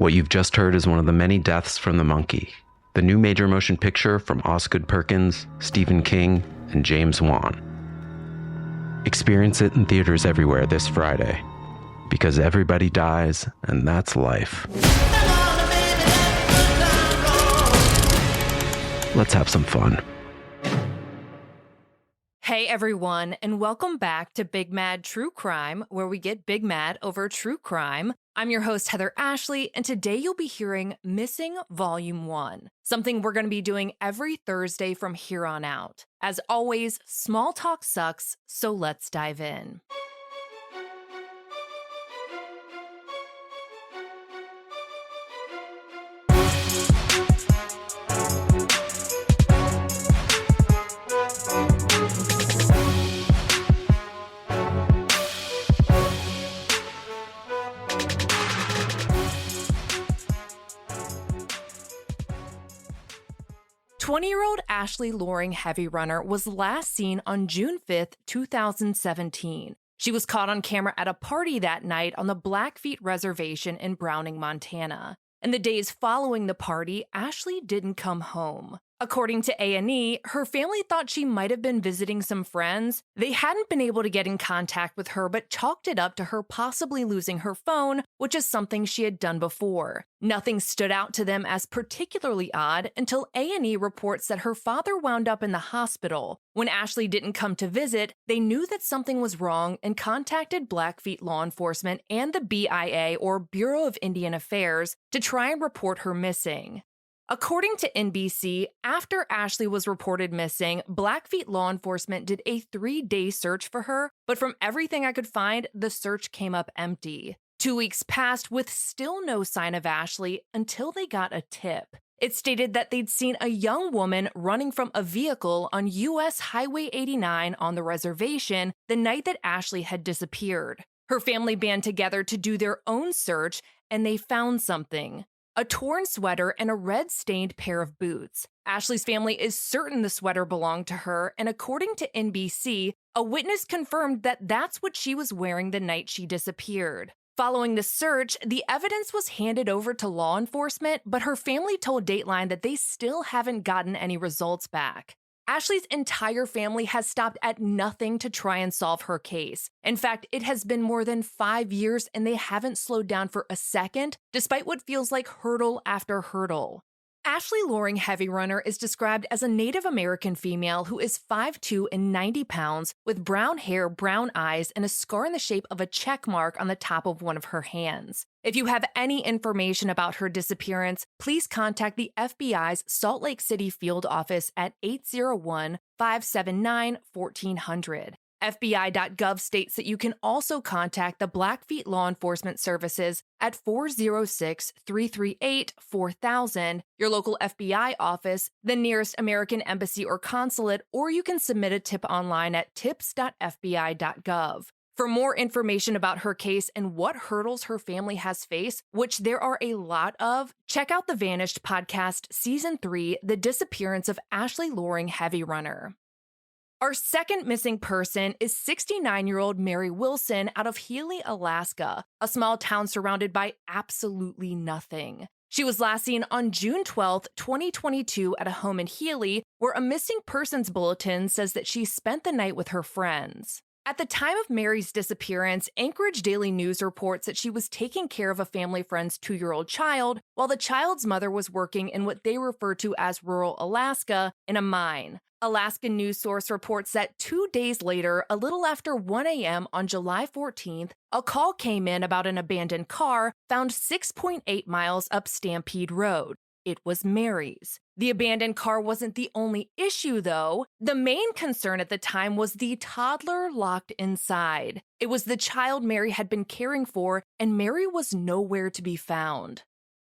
What you've just heard is one of the many deaths from the monkey, the new major motion picture from Osgood Perkins, Stephen King, and James Wan. Experience it in theaters everywhere this Friday, because everybody dies, and that's life. Let's have some fun. Hey everyone, and welcome back to Big Mad True Crime, where we get big mad over true crime. I'm your host, Heather Ashley, and today you'll be hearing Missing Volume 1, something we're going to be doing every Thursday from here on out. As always, small talk sucks, so let's dive in. Twenty-year-old Ashley Loring Heavyrunner was last seen on June 5th, 2017. She was caught on camera at a party that night on the Blackfeet Reservation in Browning, Montana. In the days following the party, Ashley didn't come home. According to A&E, her family thought she might have been visiting some friends. They hadn't been able to get in contact with her, but chalked it up to her possibly losing her phone, which is something she had done before. Nothing stood out to them as particularly odd until A&E reports that her father wound up in the hospital. When Ashley didn't come to visit, they knew that something was wrong and contacted Blackfeet law enforcement and the BIA, or Bureau of Indian Affairs, to try and report her missing. According to NBC, after Ashley was reported missing, Blackfeet law enforcement did a 3-day search for her, but from everything I could find, the search came up empty. 2 weeks passed with still no sign of Ashley until they got a tip. It stated that they'd seen a young woman running from a vehicle on U.S. Highway 89 on the reservation the night that Ashley had disappeared. Her family band together to do their own search, and they found something. A torn sweater and a red-stained pair of boots. Ashley's family is certain the sweater belonged to her, and according to NBC, a witness confirmed that that's what she was wearing the night she disappeared. Following the search, the evidence was handed over to law enforcement, but her family told Dateline that they still haven't gotten any results back. Ashley's entire family has stopped at nothing to try and solve her case. In fact, it has been more than 5 years and they haven't slowed down for a second, despite what feels like hurdle after hurdle. Ashley Loring Heavyrunner is described as a Native American female who is 5'2" and 90 pounds, with brown hair, brown eyes, and a scar in the shape of a check mark on the top of one of her hands. If you have any information about her disappearance, please contact the FBI's Salt Lake City field office at 801-579-1400. FBI.gov states that you can also contact the Blackfeet Law Enforcement Services at 406-338-4000, your local FBI office, the nearest American embassy or consulate, or you can submit a tip online at tips.fbi.gov. For more information about her case and what hurdles her family has faced, which there are a lot of, check out the Vanished podcast Season 3, The Disappearance of Ashley Loring Heavyrunner. Our second missing person is 69-year-old Mary Wilson out of Healy, Alaska, a small town surrounded by absolutely nothing. She was last seen on June 12, 2022 at a home in Healy, where a missing persons bulletin says that she spent the night with her friends. At the time of Mary's disappearance, Anchorage Daily News reports that she was taking care of a family friend's 2-year-old child, while the child's mother was working in what they refer to as rural Alaska in a mine. Alaska news source reports that 2 days later, a little after 1 a.m. on July 14th, a call came in about an abandoned car found 6.8 miles up Stampede Road. It was Mary's. The abandoned car wasn't the only issue, though. The main concern at the time was the toddler locked inside. It was the child Mary had been caring for, and Mary was nowhere to be found.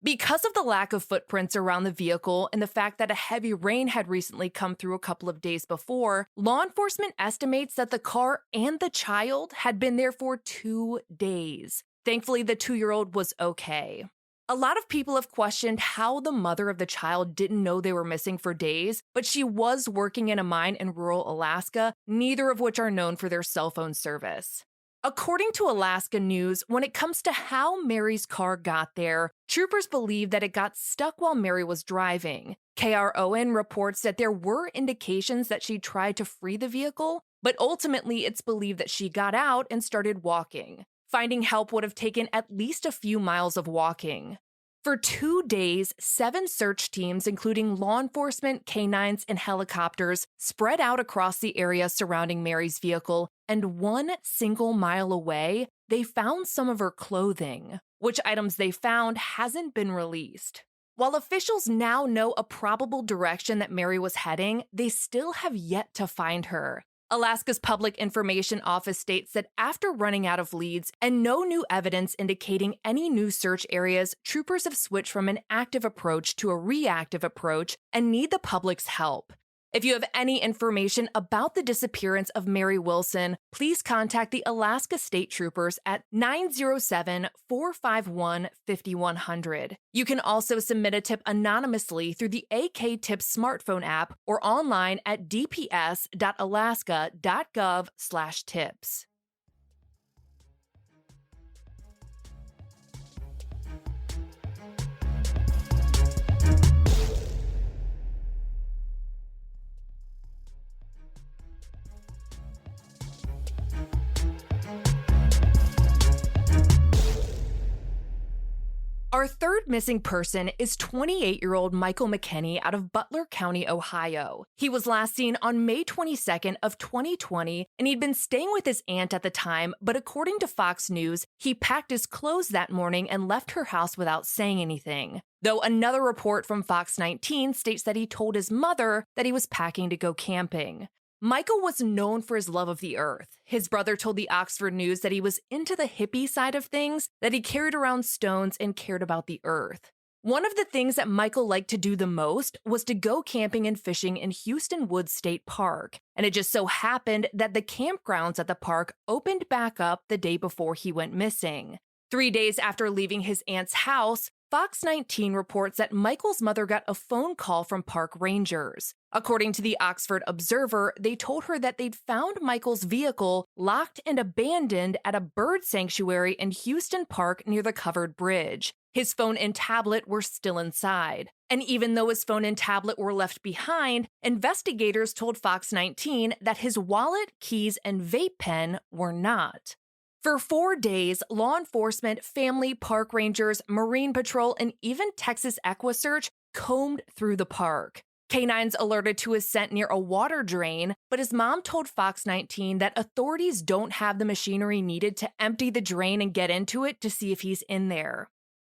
Because of the lack of footprints around the vehicle and the fact that a heavy rain had recently come through a couple of days before, law enforcement estimates that the car and the child had been there for 2 days. Thankfully, the 2-year-old was okay. A lot of people have questioned how the mother of the child didn't know they were missing for days, but she was working in a mine in rural Alaska, neither of which are known for their cell phone service. According to Alaska News, when it comes to how Mary's car got there, troopers believe that it got stuck while Mary was driving. KRON reports that there were indications that she tried to free the vehicle, but ultimately it's believed that she got out and started walking. Finding help would have taken at least a few miles of walking. For 2 days, 7 search teams, including law enforcement, canines, and helicopters, spread out across the area surrounding Mary's vehicle, and 1 single mile away, they found some of her clothing. Which items they found hasn't been released. While officials now know a probable direction that Mary was heading, they still have yet to find her. Alaska's Public Information Office states that after running out of leads and no new evidence indicating any new search areas, troopers have switched from an active approach to a reactive approach and need the public's help. If you have any information about the disappearance of Mary Wilson, please contact the Alaska State Troopers at 907-451-5100. You can also submit a tip anonymously through the AK Tips smartphone app or online at dps.alaska.gov/tips. Our third missing person is 28-year-old Michael McKenney out of Butler County, Ohio. He was last seen on May 22nd of 2020, and he'd been staying with his aunt at the time, but according to Fox News, he packed his clothes that morning and left her house without saying anything. Though another report from Fox 19 states that he told his mother that he was packing to go camping. Michael was known for his love of the earth. His brother told the Oxford News that he was into the hippie side of things, that he carried around stones and cared about the earth. One of the things that Michael liked to do the most was to go camping and fishing in Houston Woods State Park, and it just so happened that the campgrounds at the park opened back up the day before he went missing. 3 days after leaving his aunt's house, Fox 19 reports that Michael's mother got a phone call from park rangers. According to the Oxford Observer, they told her that they'd found Michael's vehicle locked and abandoned at a bird sanctuary in Houston Park near the covered bridge. His phone and tablet were still inside. And even though his phone and tablet were left behind, investigators told Fox 19 that his wallet, keys, and vape pen were not. For 4 days, law enforcement, family, park rangers, Marine Patrol, and even Texas EquuSearch combed through the park. Canines alerted to his scent near a water drain, but his mom told Fox 19 that authorities don't have the machinery needed to empty the drain and get into it to see if he's in there.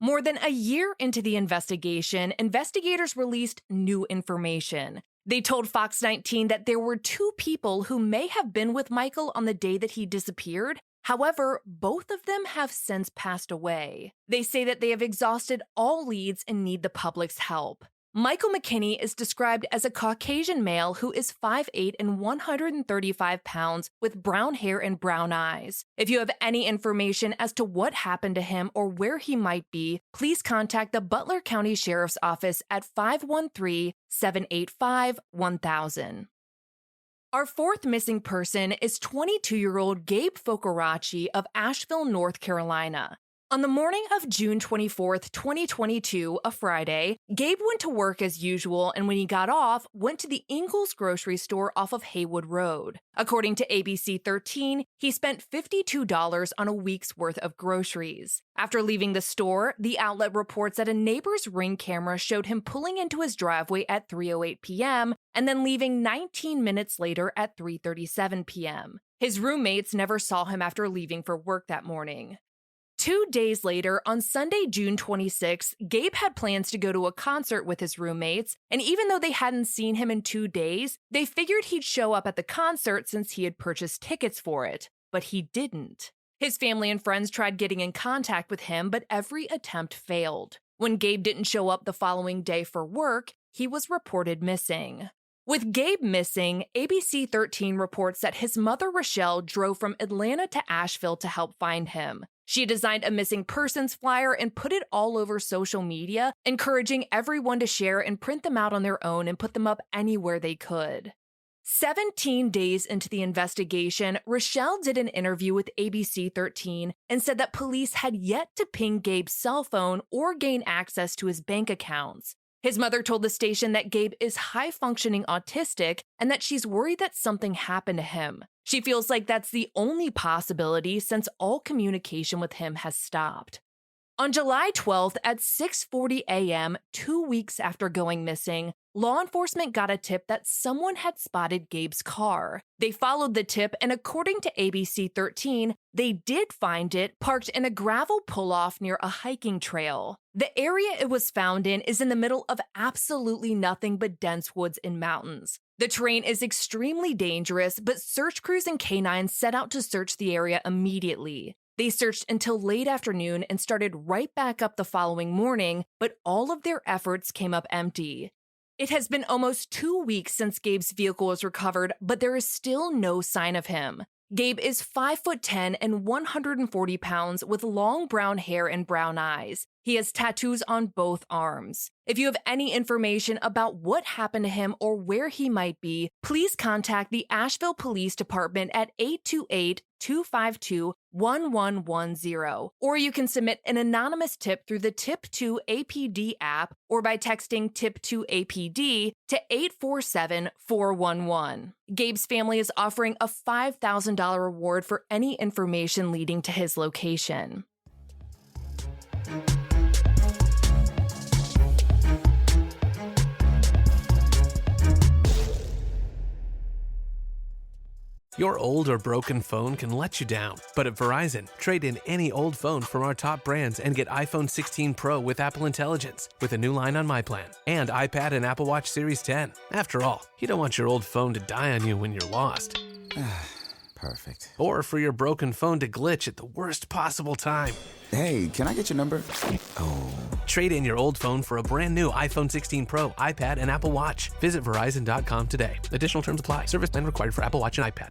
More than a year into the investigation, investigators released new information. They told Fox 19 that there were 2 people who may have been with Michael on the day that he disappeared. However, both of them have since passed away. They say that they have exhausted all leads and need the public's help. Michael McKenney is described as a Caucasian male who is 5'8" and 135 pounds with brown hair and brown eyes. If you have any information as to what happened to him or where he might be, please contact the Butler County Sheriff's Office at 513-785-1000. Our fourth missing person is 22-year-old Gabe Focaracci of Asheville, North Carolina. On the morning of June 24th, 2022, a Friday, Gabe went to work as usual and when he got off, went to the Ingles grocery store off of Haywood Road. According to ABC 13, he spent $52 on a week's worth of groceries. After leaving the store, the outlet reports that a neighbor's Ring camera showed him pulling into his driveway at 3:08 p.m. and then leaving 19 minutes later at 3:37 p.m. His roommates never saw him after leaving for work that morning. 2 days later, on Sunday, June 26th, Gabe had plans to go to a concert with his roommates, and even though they hadn't seen him in 2 days, they figured he'd show up at the concert since he had purchased tickets for it. But he didn't. His family and friends tried getting in contact with him, but every attempt failed. When Gabe didn't show up the following day for work, he was reported missing. With Gabe missing, ABC 13 reports that his mother, Rochelle, drove from Atlanta to Asheville to help find him. She designed a missing persons flyer and put it all over social media, encouraging everyone to share and print them out on their own and put them up anywhere they could. 17 days into the investigation, Rochelle did an interview with ABC 13 and said that police had yet to ping Gabe's cell phone or gain access to his bank accounts. His mother told the station that Gabe is high-functioning autistic and that she's worried that something happened to him. She feels like that's the only possibility since all communication with him has stopped. On July 12th at 6:40 a.m., 2 weeks after going missing, law enforcement got a tip that someone had spotted Gabe's car. They followed the tip, and according to ABC 13, they did find it parked in a gravel pull-off near a hiking trail. The area it was found in is in the middle of absolutely nothing but dense woods and mountains. The terrain is extremely dangerous, but search crews and canines set out to search the area immediately. They searched until late afternoon and started right back up the following morning, but all of their efforts came up empty. It has been almost 2 weeks since Gabe's vehicle was recovered, but there is still no sign of him. Gabe is 5'10" and 140 pounds with long brown hair and brown eyes. He has tattoos on both arms. If you have any information about what happened to him or where he might be, please contact the Asheville Police Department at 828-252-1110, or you can submit an anonymous tip through the Tip2APD app or by texting Tip2APD to 847-411. Gabe's family is offering a $5,000 reward for any information leading to his location. Your old or broken phone can let you down, but at Verizon, trade in any old phone from our top brands and get iPhone 16 Pro with Apple Intelligence with a new line on My Plan and iPad and Apple Watch Series 10. After all, you don't want your old phone to die on you when you're lost. Perfect. Or for your broken phone to glitch at the worst possible time. Hey, can I get your number? Oh. Trade in your old phone for a brand new iPhone 16 Pro, iPad, and Apple Watch. Visit Verizon.com today. Additional terms apply. Service plan required for Apple Watch and iPad.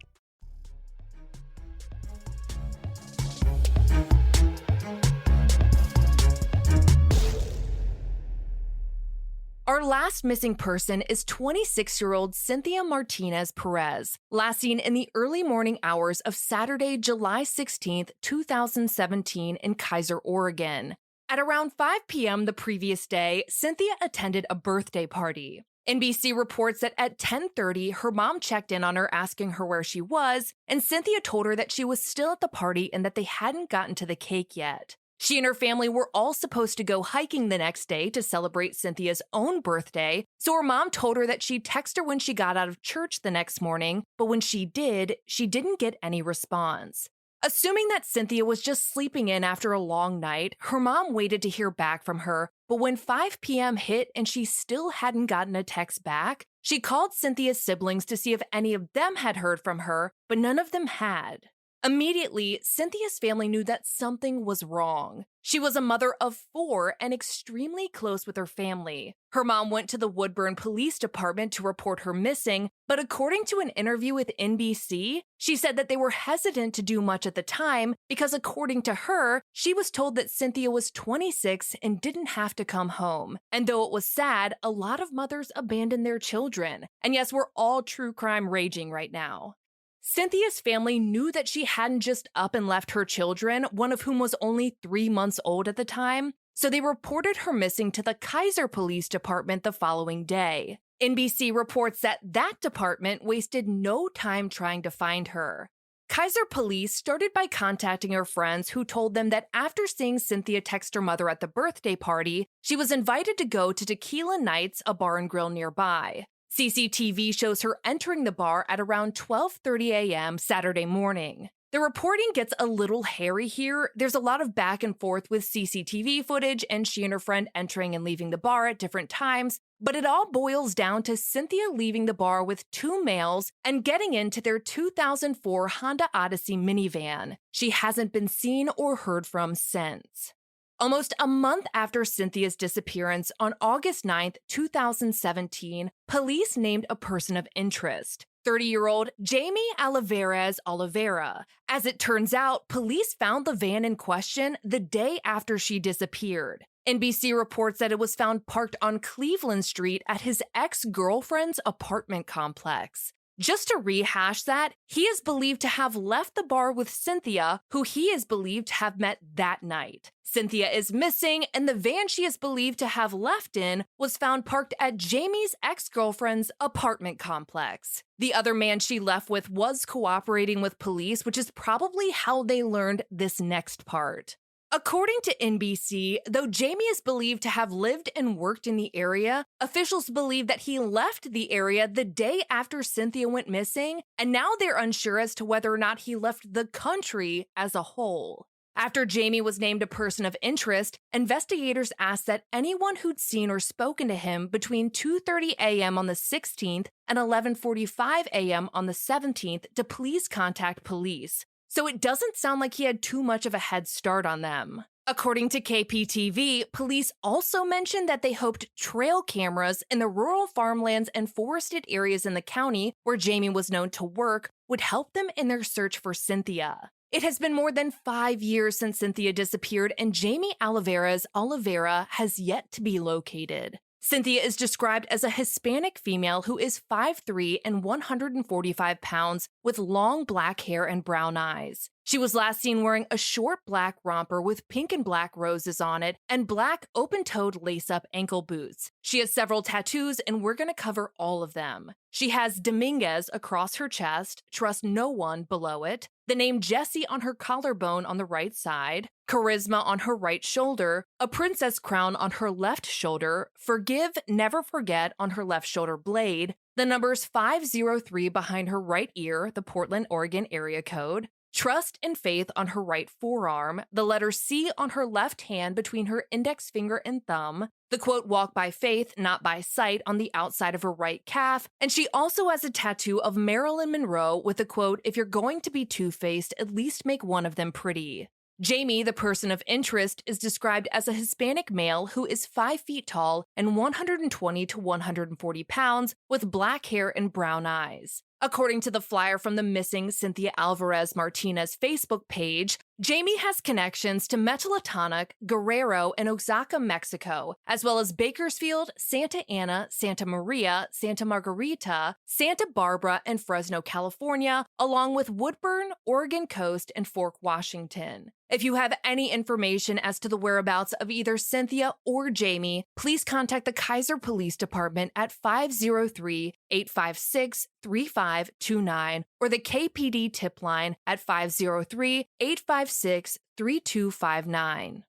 Our last missing person is 26-year-old Cynthia Martinez Perez, last seen in the early morning hours of Saturday, July 16, 2017 in Keizer, Oregon. At around 5 p.m. the previous day, Cynthia attended a birthday party. NBC reports that at 10:30, her mom checked in on her asking her where she was, and Cynthia told her that she was still at the party and that they hadn't gotten to the cake yet. She and her family were all supposed to go hiking the next day to celebrate Cynthia's own birthday, so her mom told her that she'd text her when she got out of church the next morning, but when she didn't get any response. Assuming that Cynthia was just sleeping in after a long night, her mom waited to hear back from her, but when 5 p.m. hit and she still hadn't gotten a text back, she called Cynthia's siblings to see if any of them had heard from her, but none of them had. Immediately, Cynthia's family knew that something was wrong. She was a mother of 4 and extremely close with her family. Her mom went to the Woodburn Police Department to report her missing, but according to an interview with NBC, she said that they were hesitant to do much at the time because according to her, she was told that Cynthia was 26 and didn't have to come home. And though it was sad, a lot of mothers abandon their children. And yes, we're all true crime raging right now. Cynthia's family knew that she hadn't just up and left her children, one of whom was only 3 months old at the time, so they reported her missing to the Keizer Police Department the following day. NBC reports that department wasted no time trying to find her. Keizer Police started by contacting her friends who told them that after seeing Cynthia text her mother at the birthday party, she was invited to go to Tequila Nights, a bar and grill nearby. CCTV shows her entering the bar at around 12:30 a.m. Saturday morning. The reporting gets a little hairy here. There's a lot of back and forth with CCTV footage and she and her friend entering and leaving the bar at different times, but it all boils down to Cynthia leaving the bar with 2 males and getting into their 2004 Honda Odyssey minivan. She hasn't been seen or heard from since. Almost a month after Cynthia's disappearance, on August 9, 2017, police named a person of interest, 30-year-old Jamie Alvarez Oliveira. As it turns out, police found the van in question the day after she disappeared. NBC reports that it was found parked on Cleveland Street at his ex-girlfriend's apartment complex. Just to rehash that, he is believed to have left the bar with Cynthia, who he is believed to have met that night. Cynthia is missing, and the van she is believed to have left in was found parked at Jamie's ex-girlfriend's apartment complex. The other man she left with was cooperating with police, which is probably how they learned this next part. According to NBC, though Jamie is believed to have lived and worked in the area, officials believe that he left the area the day after Cynthia went missing, and now they're unsure as to whether or not he left the country as a whole. After Jamie was named a person of interest, investigators asked that anyone who'd seen or spoken to him between 2:30 a.m. on the 16th and 11:45 a.m. on the 17th to please contact police. So it doesn't sound like he had too much of a head start on them. According to KPTV, police also mentioned that they hoped trail cameras in the rural farmlands and forested areas in the county where Jamie was known to work would help them in their search for Cynthia. It has been more than 5 years since Cynthia disappeared, and Jamie Oliveira's Oliveira has yet to be located. Cynthia is described as a Hispanic female who is 5'3" and 145 pounds with long black hair and brown eyes. She was last seen wearing a short black romper with pink and black roses on it and black open-toed lace-up ankle boots. She has several tattoos, and we're going to cover all of them. She has Dominguez across her chest, trust no one below it, the name Jessie on her collarbone on the right side, charisma on her right shoulder, a princess crown on her left shoulder, forgive, never forget on her left shoulder blade, the numbers 503 behind her right ear, the Portland, Oregon area code, trust and faith on her right forearm, the letter C on her left hand between her index finger and thumb, the quote, walk by faith, not by sight on the outside of her right calf, and she also has a tattoo of Marilyn Monroe with the quote, if you're going to be two-faced, at least make one of them pretty. Jamie, the person of interest, is described as a Hispanic male who is 5 feet tall and 120 to 140 pounds with black hair and brown eyes. According to the flyer from the missing Cynthia Alvarez Martinez Facebook page, Jamie has connections to Metlatonac, Guerrero, and Oaxaca, Mexico, as well as Bakersfield, Santa Ana, Santa Maria, Santa Margarita, Santa Barbara, and Fresno, California, along with Woodburn, Oregon Coast, and Fork, Washington. If you have any information as to the whereabouts of either Cynthia or Jamie, please contact the Keizer Police Department at 503-856-3529 or the KPD tip line at 503-856-3259.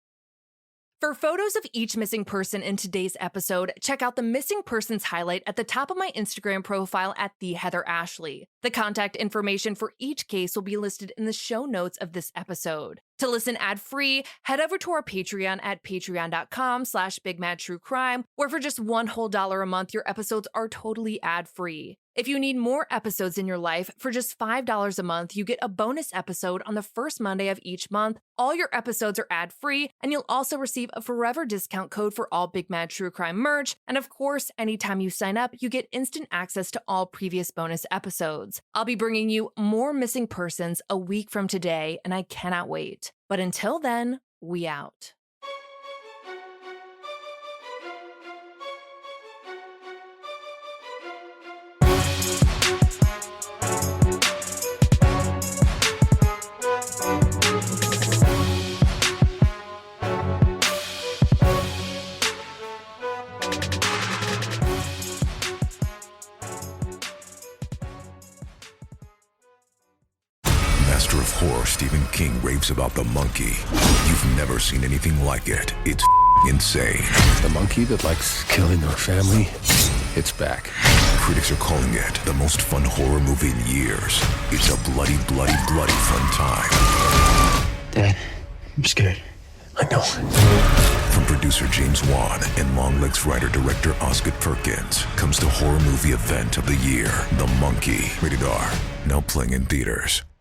For photos of each missing person in today's episode, check out the missing persons highlight at the top of my Instagram profile at @TheHeatherAshley. The contact information for each case will be listed in the show notes of this episode. To listen ad-free, head over to our Patreon at patreon.com/BigMadTrueCrime, where for just $1 whole a month, your episodes are totally ad-free. If you need more episodes in your life, for just $5 a month, you get a bonus episode on the first Monday of each month. All your episodes are ad-free, and you'll also receive a forever discount code for all Big Mad True Crime merch. And of course, anytime you sign up, you get instant access to all previous bonus episodes. I'll be bringing you more missing persons a week from today, and I cannot wait. But until then, we out. Master of horror Stephen King raves about The Monkey. You've never seen anything like it. It's insane. The monkey that likes killing our family, it's back. Critics are calling it the most fun horror movie in years. It's a bloody, bloody, bloody fun time. Dad, I'm scared. I know. From producer James Wan and Longlegs writer-director Osgood Perkins comes the horror movie event of the year, The Monkey. Rated R. Now playing in theaters.